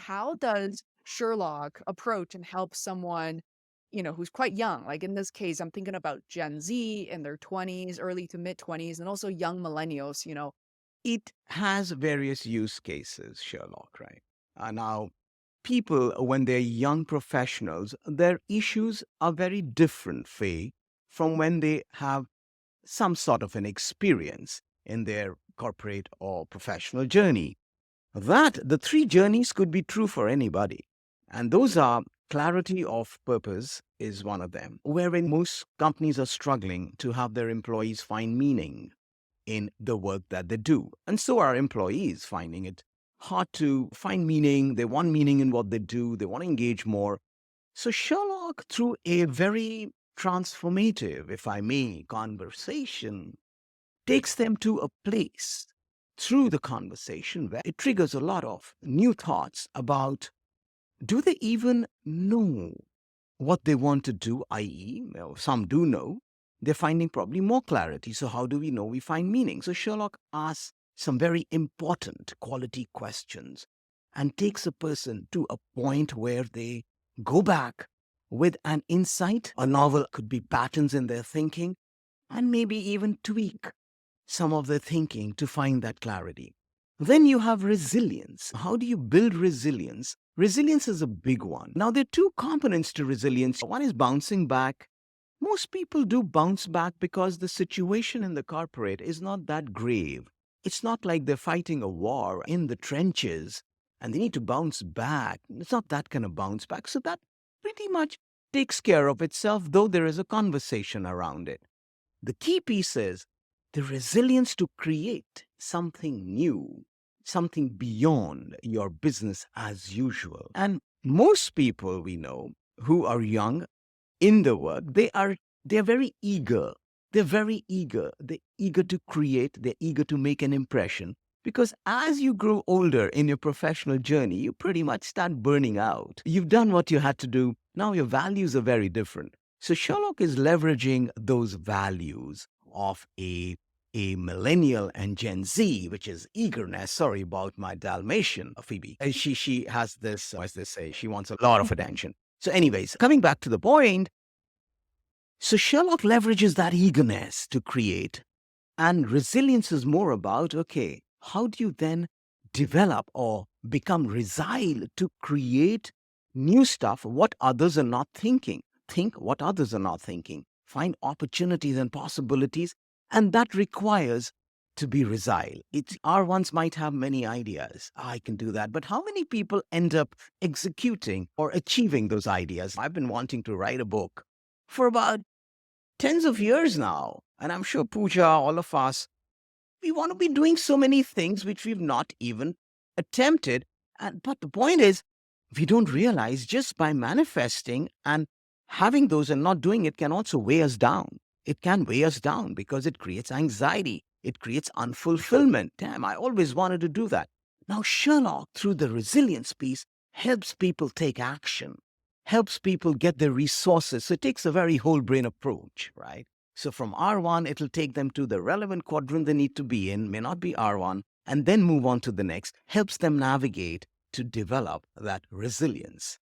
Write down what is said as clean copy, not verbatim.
how does Sherlock approach and help someone, who's quite young? Like in this case, I'm thinking about Gen Z in their 20s, early to mid 20s, and also young millennials. It has various use cases, Sherlock, right? Now, people, when they're young professionals, their issues are very different, Faye, from when they have some sort of an experience in their corporate or professional journey. That the three journeys could be true for anybody. And those are clarity of purpose is one of them, wherein most companies are struggling to have their employees find meaning in the work that they do. And so are employees finding it hard to find meaning. They want meaning in what they do, they want to engage more. So Sherlock, through a very transformative, if I may, conversation, takes them to a place through the conversation where it triggers a lot of new thoughts about do they even know what they want to do, i.e., well, some do know. They're finding probably more clarity. So, how do we know we find meaning? So, Sherlock asks some very important quality questions and takes a person to a point where they go back with an insight. A novel could be patterns in their thinking and maybe even tweak some of their thinking to find that clarity. Then you have resilience. How do you build resilience? Resilience is a big one. Now, there are two components to resilience. One is bouncing back. Most people do bounce back because the situation in the corporate is not that grave. It's not like they're fighting a war in the trenches and they need to bounce back. It's not that kind of bounce back. So that pretty much takes care of itself, though there is a conversation around it. The key piece is the resilience to create something new, something beyond your business as usual. And most people we know who are young in the work, they're very eager. They're very eager. They're eager to create, they're eager to make an impression. Because as you grow older in your professional journey, you pretty much start burning out. You've done what you had to do. Now your values are very different. So Sherlock is leveraging those values of a millennial and Gen Z, which is eagerness. Sorry about my Dalmatian, Phoebe. She has this, as they say, she wants a lot of attention. So, anyways, coming back to the point, so Sherlock leverages that eagerness to create, and resilience is more about okay, how do you then develop or become resile to create new stuff, what others are not thinking? Think what others are not thinking, find opportunities and possibilities, and that requires to be resile. It's our ones might have many ideas. I can do that. But how many people end up executing or achieving those ideas? I've been wanting to write a book for about tens of years now. And I'm sure Pooja, all of us, we want to be doing so many things which we've not even attempted. But the point is, we don't realize just by manifesting and having those and not doing it can also weigh us down. It can weigh us down because it creates anxiety. It creates unfulfillment. Damn, I always wanted to do that. Now, Sherlock, through the resilience piece, helps people take action, helps people get their resources. So it takes a very whole brain approach, right? So from R1, it'll take them to the relevant quadrant they need to be in, may not be R1, and then move on to the next, helps them navigate to develop that resilience.